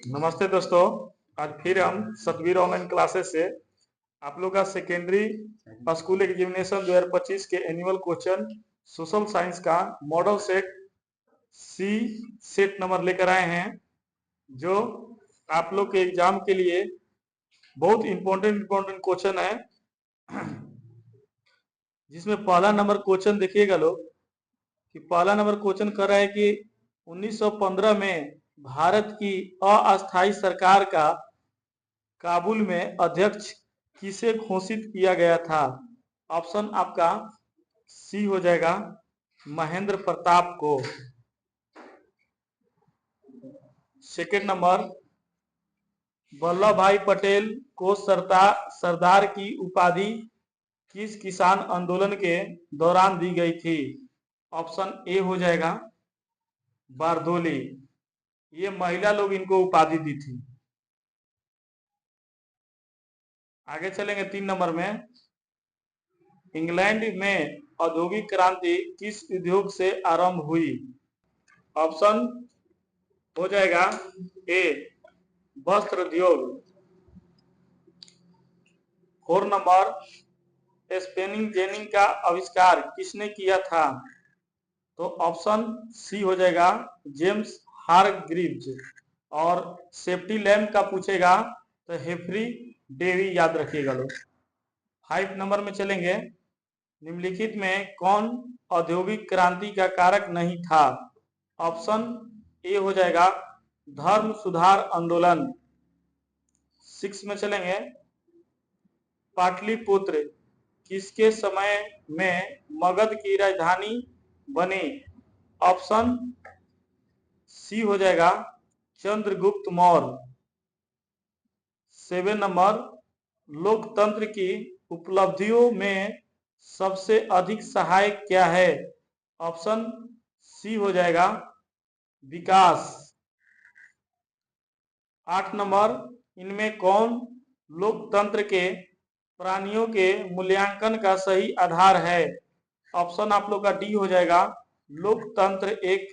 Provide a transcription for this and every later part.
नमस्ते दोस्तों। आज फिर हम सतवीर ऑनलाइन क्लासेस से आप लोग का सेकेंडरी स्कूल एग्जामिनेशन 2025 के एनुअल क्वेश्चन सोशल साइंस का मॉडल सेट सी सेट नंबर लेकर आए हैं, जो आप लोग के एग्जाम के लिए बहुत इंपॉर्टेंट क्वेश्चन है। जिसमें पहला नंबर क्वेश्चन देखिएगा लोग कि पहला नंबर क्वेश्चन कर रहा है कि 1915 में भारत की अस्थायी सरकार का काबुल में अध्यक्ष किसे घोषित किया गया था। ऑप्शन आपका सी हो जाएगा, महेंद्र प्रताप को। सेकंड नंबर, वल्लभ भाई पटेल को सरदार की उपाधि किस किसान आंदोलन के दौरान दी गई थी। ऑप्शन ए हो जाएगा, बारदोली। ये महिला लोग इनको उपाधि दी थी। आगे चलेंगे 3 नंबर में, इंग्लैंड में औद्योगिक क्रांति किस उद्योग से आरंभ हुई। ऑप्शन हो जाएगा ए, वस्त्र उद्योग। 4 नंबर, स्पिनिंग जेनी का आविष्कार किसने किया था। तो ऑप्शन सी हो जाएगा, जेम्स हारग्रीव्स। और सेफ्टी लैम्प का पूछेगा तो हेफरी डेवी याद रखिएगा लोग। 5 नंबर में चलेंगे, निम्नलिखित में कौन औद्योगिक क्रांति का कारक नहीं था। ऑप्शन ए हो जाएगा, धर्म सुधार आंदोलन। 6 में चलेंगे, पाटलिपुत्र किसके समय में मगध की राजधानी बनी। ऑप्शन सी हो जाएगा, चंद्रगुप्त मौर्य। 7 नंबर, लोकतंत्र की उपलब्धियों में सबसे अधिक सहायक क्या है। ऑप्शन सी हो जाएगा, विकास। 8 नंबर, इनमें कौन लोकतंत्र के प्राणियों के मूल्यांकन का सही आधार है। ऑप्शन आप लोग का डी हो जाएगा, लोकतंत्र एक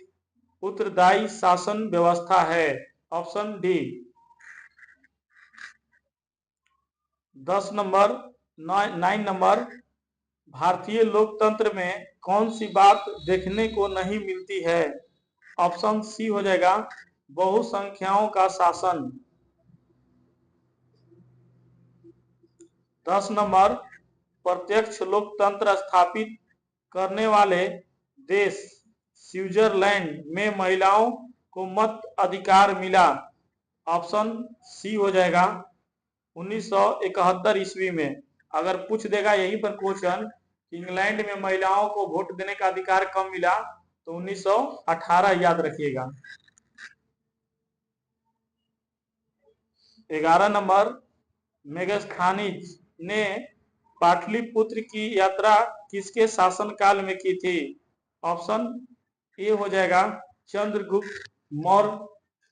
उत्तरदायी शासन व्यवस्था है। Option D. 10 नंबर, 9 नंबर, भारतीय लोकतंत्र में कौन सी बात देखने को नहीं मिलती है। ऑप्शन सी हो जाएगा, बहुसंख्याओं का शासन। 10 नंबर, प्रत्यक्ष लोकतंत्र स्थापित करने वाले देश स्विट्जरलैंड में महिलाओं को मत अधिकार मिला। ऑप्शन सी हो जाएगा, 1971 ईस्वी में। अगर पूछ देगा यहीं पर क्वेश्चन, इंग्लैंड में महिलाओं को वोट देने का अधिकार कब मिला, तो 1918 याद रखिएगा। 11 नंबर, मेगास्थनीज ने पाटलिपुत्र की यात्रा किसके शासनकाल में की थी। ऑप्शन ए हो जाएगा, चंद्रगुप्त मौर्य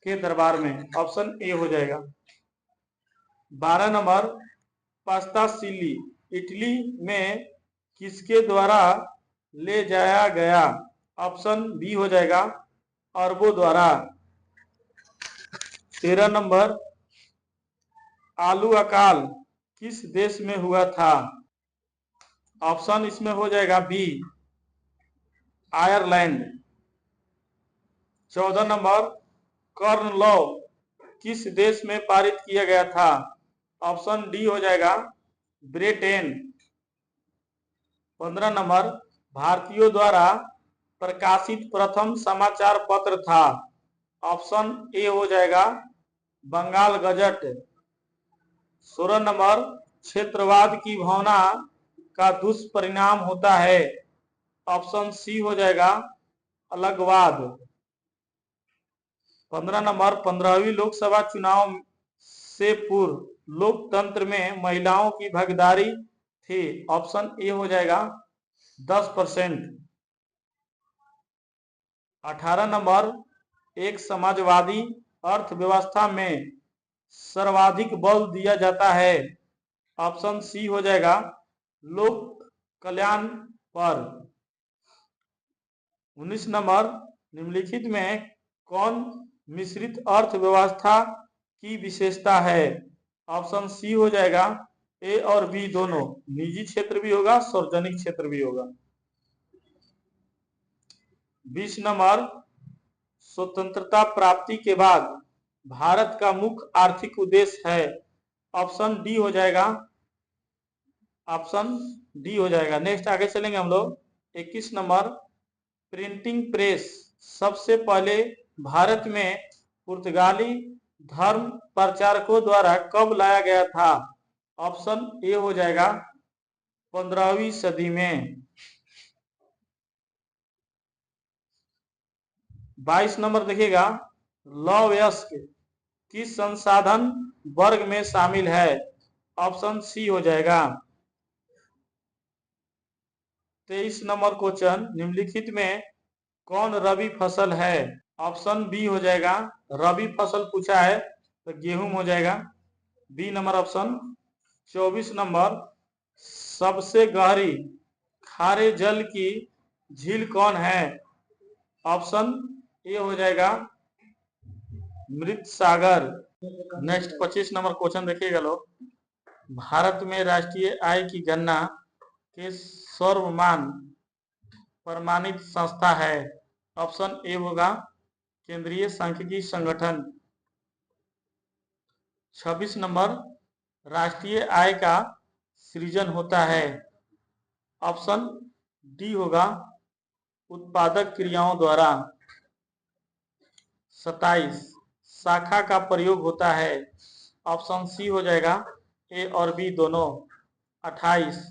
के दरबार में। ऑप्शन ए हो जाएगा। 12 नंबर, पास्ता सिली इटली में किसके द्वारा ले जाया गया। ऑप्शन बी हो जाएगा, अरबों द्वारा। 13 नंबर, आलू अकाल किस देश में हुआ था। ऑप्शन इसमें हो जाएगा B, Ireland. 14 number, corn law किस देश में पारित किया गया था। ऑप्शन डी हो जाएगा, ब्रिटेन। 15 नंबर, भारतीयों द्वारा प्रकाशित प्रथम समाचार पत्र था। ऑप्शन ए हो जाएगा, बंगाल गजट। 16 नंबर, क्षेत्रवाद की भावना का दुष्परिणाम होता है। ऑप्शन सी हो जाएगा, अलगवाद। 15 नंबर, 15वीं लोकसभा चुनाव से पूर्व लोकतंत्र में महिलाओं की भागीदारी थी। ऑप्शन ए हो जाएगा, 10%। 18 नंबर, एक समाजवादी अर्थव्यवस्था में सर्वाधिक बल दिया जाता है। ऑप्शन सी हो जाएगा, लोक कल्याण पर। 19 नंबर, निम्नलिखित में कौन मिश्रित अर्थव्यवस्था की विशेषता है? ऑप्शन सी हो जाएगा ए और बी दोनों, निजी क्षेत्र भी होगा सार्वजनिक क्षेत्र भी होगा। 20 नंबर, स्वतंत्रता प्राप्ति के बाद भारत का मुख्य आर्थिक उद्देश्य है? ऑप्शन डी हो जाएगा, ऑप्शन डी हो जाएगा। नेक्स्ट आगे चलेंगे हम लोग। 21 नंबर, प्रिंटिंग प्रेस सबसे पहले भारत में पुर्तगाली धर्म प्रचारकों द्वारा कब लाया गया था? ऑप्शन ए हो जाएगा 15वीं सदी में। 22 नंबर देखिएगा, लौह-अयस्क किस संसाधन वर्ग में शामिल है? ऑप्शन सी हो जाएगा। 23 नंबर क्वेश्चन, निम्नलिखित में कौन रबी फसल है? ऑप्शन बी हो जाएगा, रबी फसल पूछा है तो गेहूं हो जाएगा, बी नंबर ऑप्शन। 24 नंबर, सबसे गहरी खारे जल की झील कौन है? ऑप्शन ए हो जाएगा मृत सागर। नेक्स्ट 25 नंबर क्वेश्चन देखिएगा लोग, भारत में राष्ट्रीय आय की गणना के सर्वमान्य प्रमाणित संस्था है? ऑप्शन ए होगा केंद्रीय सांख्यिकी संगठन। 26 नंबर, राष्ट्रीय आय का सृजन होता है? ऑप्शन डी होगा उत्पादक क्रियाओं द्वारा। 27, शाखा का प्रयोग होता है? ऑप्शन सी हो जाएगा ए और बी दोनों। 28,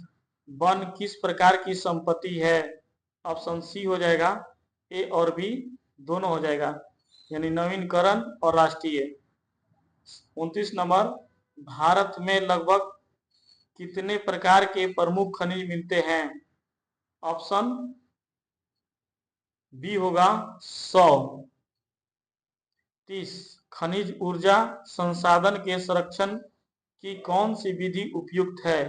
वन किस प्रकार की संपत्ति है? ऑप्शन सी हो जाएगा ए और बी दोनों हो जाएगा, यानी नवीनकरण और राष्ट्रीय। 29 नंबर, भारत में लगभग कितने प्रकार के प्रमुख खनिज मिलते हैं? ऑप्शन बी होगा 100। 30, खनिज ऊर्जा संसाधन के संरक्षण की कौन सी विधि उपयुक्त है?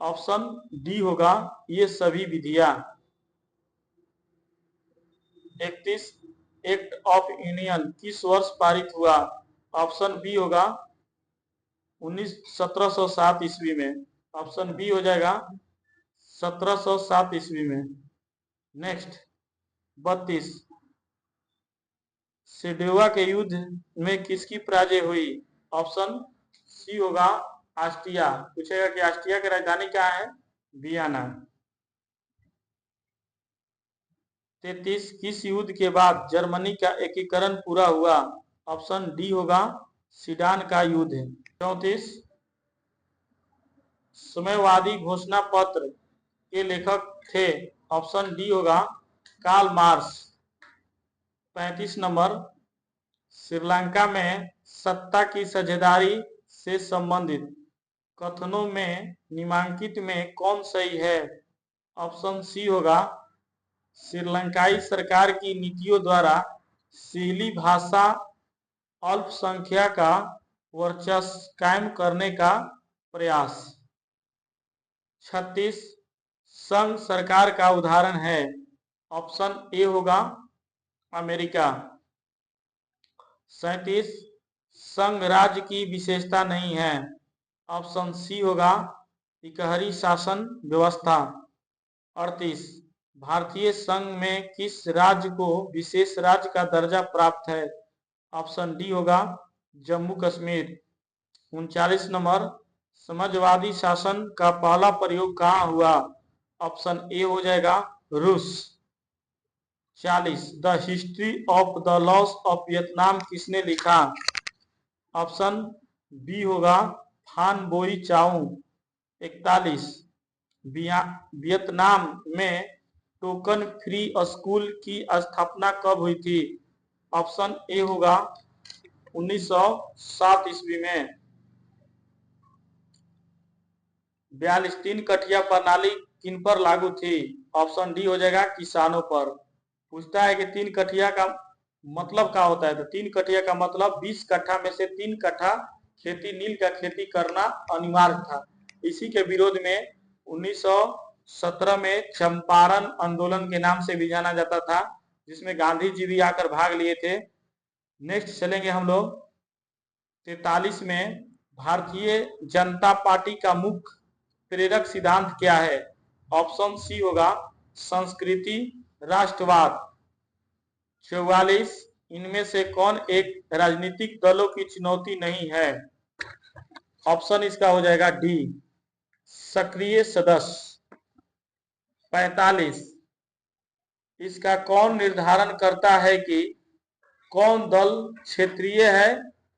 ऑप्शन डी होगा ये सभी विधियां। 31, एक्ट ऑफ यूनियन किस वर्ष पारित हुआ? ऑप्शन बी होगा 1707 ईस्वी में। ऑप्शन बी हो जाएगा 1707 ईस्वी में। नेक्स्ट 32, सिडोवा के युद्ध में किसकी पराजय हुई? ऑप्शन सी होगा ऑस्ट्रिया। पूछेगा कि ऑस्ट्रिया की राजधानी क्या है? वियना। 33, किस युद्ध के बाद जर्मनी का एकीकरण पूरा हुआ? ऑप्शन डी होगा सीडान का युद्ध। 34, साम्यवादी घोषणा पत्र के लेखक थे? ऑप्शन डी होगा कार्ल मार्क्स। 35 नंबर, श्रीलंका में सत्ता की साझेदारी से संबंधित कथनों में निम्नलिखित में कौन सही है? ऑप्शन सी होगा श्रीलंकाई सरकार की नीतियों द्वारा सिली भाषा अल्पसंख्यक का वर्चस्व कायम करने का प्रयास। 36, संघ सरकार का उदाहरण है? ऑप्शन ए होगा अमेरिका। 37, संघ राज्य की विशेषता नहीं है? ऑप्शन सी होगा इकहरी शासन व्यवस्था। 38, भारतीय संघ में किस राज्य को विशेष राज्य का दर्जा प्राप्त है? ऑप्शन डी होगा जम्मू कश्मीर। 39 नंबर, समाजवादी शासन का पहला प्रयोग कहाँ हुआ? ऑप्शन ए हो जाएगा रूस। 40, the history of the loss of Vietnam किसने लिखा? ऑप्शन बी होगा फान बोई चाउ। 41, वियतनाम में टोकन फ्री स्कूल की स्थापना कब हुई थी? ऑप्शन ए होगा 1907 ईस्वी में। 42, तीन कठिया प्रणाली किन पर लागू थी? ऑप्शन डी हो जाएगा किसानों पर। पूछता है कि तीन कठिया का मतलब क्या होता है, तो तीन कठिया का मतलब 20 कट्ठा में से 3 कट्ठा खेती नील का खेती करना अनिवार्य था। इसी के विरोध में 1917 में चंपारण आंदोलन के नाम से भी जाना जाता था, जिसमें गांधी जी भी आकर भाग लिए थे। नेक्स्ट चलेंगे हम लोग 43 में भारतीय जनता पार्टी का मुख्य प्रेरक सिद्धांत क्या है? ऑप्शन सी होगा संस्कृति राष्ट्रवाद। 44 इनमें से कौन एक राजनीतिक दलों की चुनौती नहीं है? ऑप्शन इसका हो जाएगा डी सक्रिय सदस्य। 45 इसका कौन निर्धारण करता है कि कौन दल क्षेत्रीय है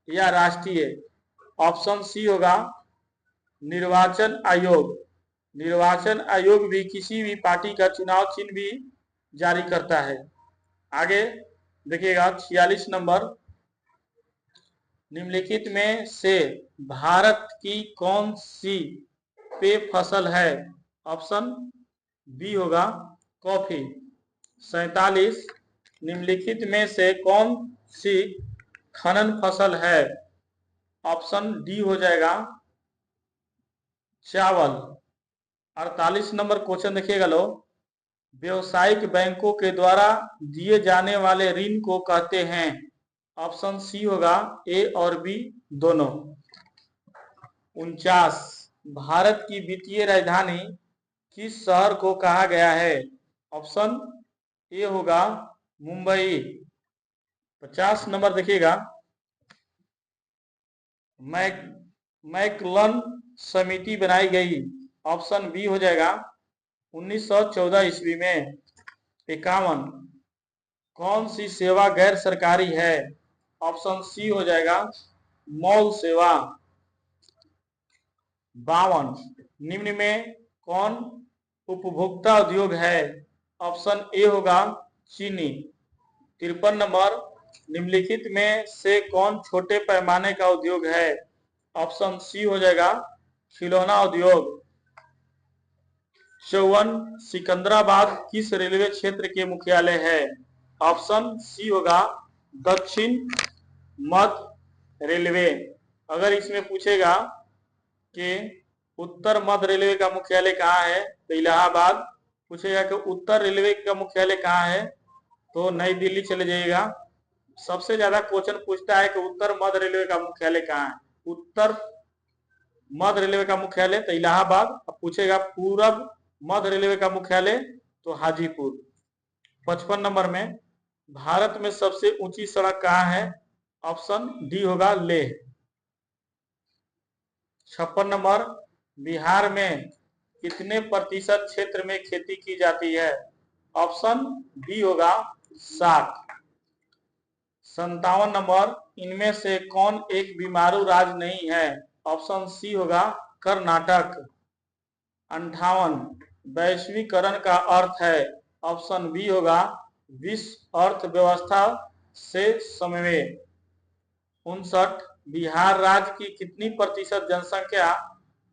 या राष्ट्रीय? ऑप्शन सी होगा निर्वाचन आयोग। निर्वाचन आयोग भी किसी भी पार्टी का चुनाव चिन्ह भी जारी करता है। आगे देखिएगा 46 नंबर, निम्नलिखित में से भारत की कौन सी पेय फसल है? ऑप्शन बी होगा कॉफी। 47 निम्नलिखित में से कौन सी खनन फसल है? ऑप्शन डी हो जाएगा चावल। 48 नंबर क्वेश्चन देखिएगा लो, व्यवसायिक बैंकों के द्वारा दिए जाने वाले ऋण को कहते हैं? ऑप्शन सी होगा ए और बी दोनों। 49 भारत की वित्तीय राजधानी किस शहर को कहा गया है? ऑप्शन ए होगा मुंबई। 50 नंबर देखिएगा, मैकलन समिति बनाई गई? ऑप्शन बी हो जाएगा 1914 ईस्वी में। 51 कौन सी सेवा गैर सरकारी है? ऑप्शन सी हो जाएगा मॉल सेवा। 52 निम्न में कौन उपभोक्ता उद्योग है? ऑप्शन ए होगा चीनी। 53 नंबर निम्नलिखित में से कौन छोटे पैमाने का उद्योग है? ऑप्शन सी हो जाएगा खिलौना उद्योग। 54 सिकंदराबाद किस रेलवे क्षेत्र के मुख्यालय है? ऑप्शन सी होगा दक्षिण मध्य रेलवे। अगर इसमें पूछेगा कि उत्तर मध्य रेलवे का मुख्यालय कहाँ है तो इलाहाबाद। पूछेगा कि उत्तर रेलवे का मुख्यालय कहाँ है तो नई दिल्ली चले जाइएगा। सबसे ज्यादा क्वेश्चन पूछता है कि उत्तर मध्य रेलवे का मुख्यालय कहाँ है। उत्तर मध्य रेलवे का मुख्यालय तो इलाहाबाद। अब पूछेगा पूर्व मध्य रेलवे का मुख्यालय तो हाजीपुर। 55 नंबर में भारत में सबसे ऊंची सड़क कहाँ है? ऑप्शन डी होगा लेह। 56 नंबर बिहार में कितने प्रतिशत क्षेत्र में खेती की जाती है? ऑप्शन बी होगा 60। 57 नंबर इनमें से कौन एक बीमारू राज्य नहीं है? ऑप्शन सी होगा कर्नाटक। 58 वैश्वीकरण का अर्थ है? ऑप्शन बी होगा विश्व अर्थव्यवस्था से समन्वय। 59 बिहार राज्य की कितनी प्रतिशत जनसंख्या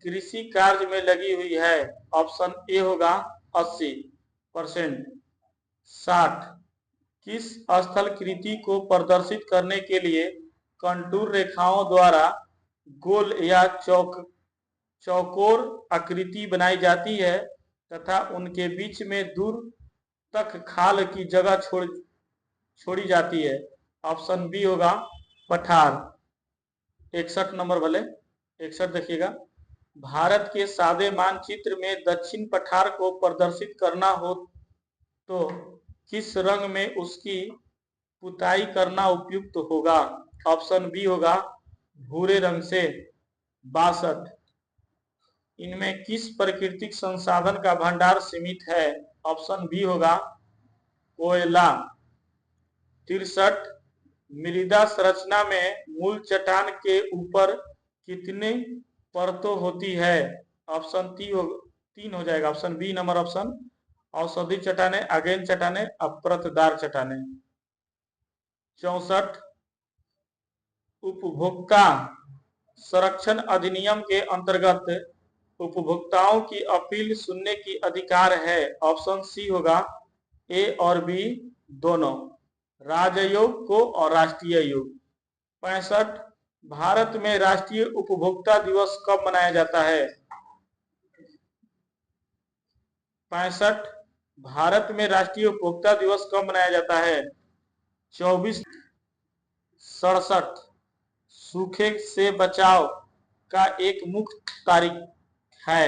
कृषि कार्य में लगी हुई है? ऑप्शन ए होगा 80%। 60 किस स्थल कृति को प्रदर्शित करने के लिए कंटूर रेखाओं द्वारा गोल या चौकोर आकृति बनाई जाती है तथा उनके बीच में दूर तक खाल की जगह छोड़ी जाती है? ऑप्शन बी होगा पठार। 61 नंबर भले 61 देखिएगा, भारत के सादे मानचित्र में दक्षिण पठार को प्रदर्शित करना हो तो किस रंग में उसकी पुताई करना उपयुक्त होगा? ऑप्शन बी होगा भूरे रंग से। 62 इनमें किस प्राकृतिक संसाधन का भंडार सीमित है? ऑप्शन बी होगा कोयला। 63 मृदा संरचना में मूल चट्टान के ऊपर कितनी परतों होती है? ऑप्शन 3 हो जाएगा। ऑप्शन बी नंबर ऑप्शन औषधि चट्टाने, अगेन चट्टाने, अपरतदार चट्टाने। 64 उपभोक्ता संरक्षण अधिनियम के अंतर्गत उपभोक्ताओं की अपील सुनने की अधिकार है? ऑप्शन सी होगा ए और बी दोनों, राज्य आयोग को और राष्ट्रीय आयोग। 65 भारत में राष्ट्रीय उपभोक्ता दिवस कब मनाया जाता है? 65 भारत में राष्ट्रीय उपभोक्ता दिवस कब मनाया जाता है? 24 67 सूखे से बचाव का एक मुख्य तरीका है?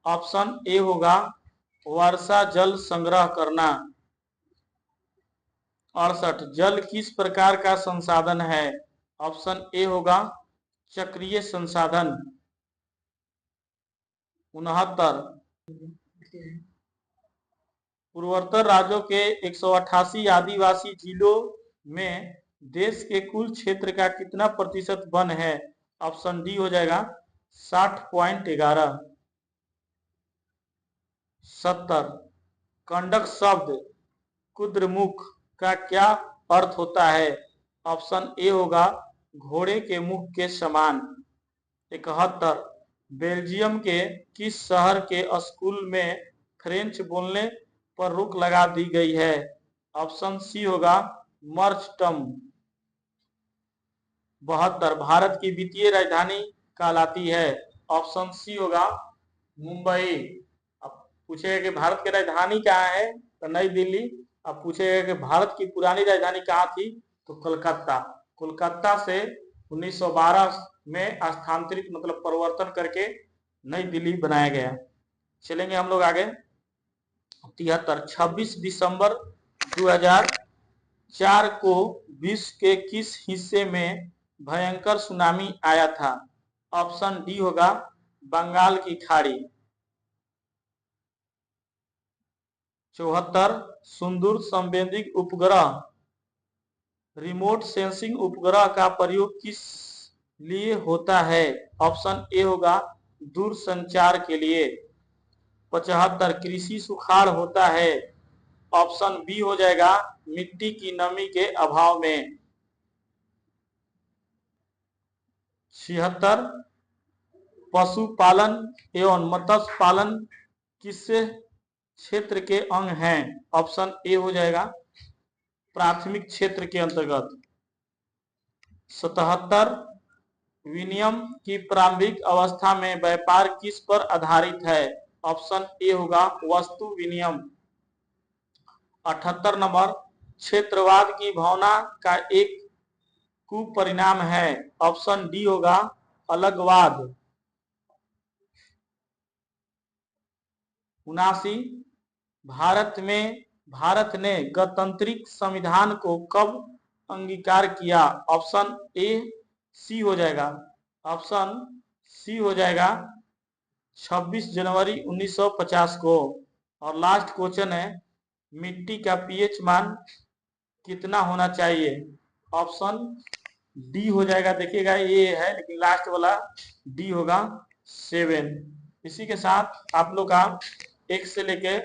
ऑप्शन ए होगा वर्षा जल संग्रह करना। 68 जल किस प्रकार का संसाधन है? ऑप्शन ए होगा चक्रीय संसाधन। 69 पूर्वोत्तर राज्यों के 188 आदिवासी जिलों में देश के कुल क्षेत्र का कितना प्रतिशत वन है? ऑप्शन डी हो जाएगा 60.11। 70 कंडक शब्द कुद्रमुख का क्या अर्थ होता है? ऑप्शन ए होगा घोड़े के मुख के समान। 71 बेल्जियम के किस शहर के स्कूल में फ्रेंच बोलने पर रोक लगा दी गई है? ऑप्शन सी होगा मर्चटम। 72 भारत की वित्तीय राजधानी कहलाती है? ऑप्शन सी होगा मुंबई। अब पूछेगा कि भारत की राजधानी कहाँ है? तो नई दिल्ली। अब पूछेगा कि भारत की पुरानी राजधानी कहाँ थी? तो कोलकाता। कोलकाता से 1912 में स्थानांतरित मतलब परिवर्तन करके नई दिल्ली बनाया गया। चलेंगे हम लोग आगे। 73 26 दिसंबर 2004 को विश्व के किस हिस्से में भयंकर सुनामी आया था? ऑप्शन डी होगा बंगाल की खाड़ी। 74 सुदूर संवेदी उपग्रह रिमोट सेंसिंग उपग्रह का प्रयोग किस लिए होता है? ऑप्शन ए होगा दूरसंचार के लिए। 75 कृषि सुखाड़ होता है? ऑप्शन बी हो जाएगा मिट्टी की नमी के अभाव में। 76 पशुपालन एवं मत्स्य पालन किस क्षेत्र के अंग हैं? ऑप्शन ए हो जाएगा प्राथमिक क्षेत्र के अंतर्गत। 77 विनिमय की प्रारंभिक अवस्था में व्यापार किस पर आधारित है? ऑप्शन ए होगा वस्तु विनिमय। 78 नंबर क्षेत्रवाद की भावना का एक कुपरिणाम है? ऑप्शन डी होगा अलगवाद। 79 भारत ने गणतांत्रिक संविधान को कब अंगीकार किया? ऑप्शन ए सी हो जाएगा। ऑप्शन सी हो जाएगा 26 जनवरी 1950 को। और लास्ट क्वेश्चन है मिट्टी का पीएच मान कितना होना चाहिए? ऑप्शन डी हो जाएगा। देखिएगा ये है लेकिन लास्ट वाला डी होगा 7। इसी के साथ आप लोग का 1 से लेके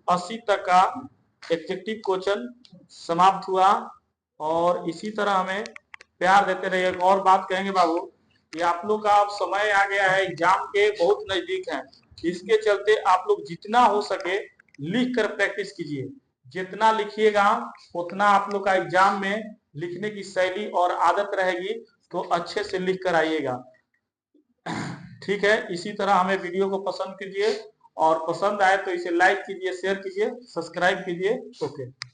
80 तक का एग्जेक्टिव क्वेश्चन समाप्त हुआ। और इसी तरह हमें प्यार देते रहिए। एक और बात कहेंगे बाबू कि आप लोग का अब समय आ गया है, एग्जाम के बहुत नजदीक है। इसके चलते आप लोग जितना हो सके लिख कर प्रैक्टिस कीजिए। जितना लिखिएगा उतना आप लोग का एग्जाम में लिखने की शैली और आदत रहेगी, तो अच्छे से लिख कर आइएगा। ठीक है, इसी तरह हमें वीडियो को पसंद कीजिए और पसंद आए तो इसे लाइक कीजिए, शेयर कीजिए, सब्सक्राइब कीजिए। ओके।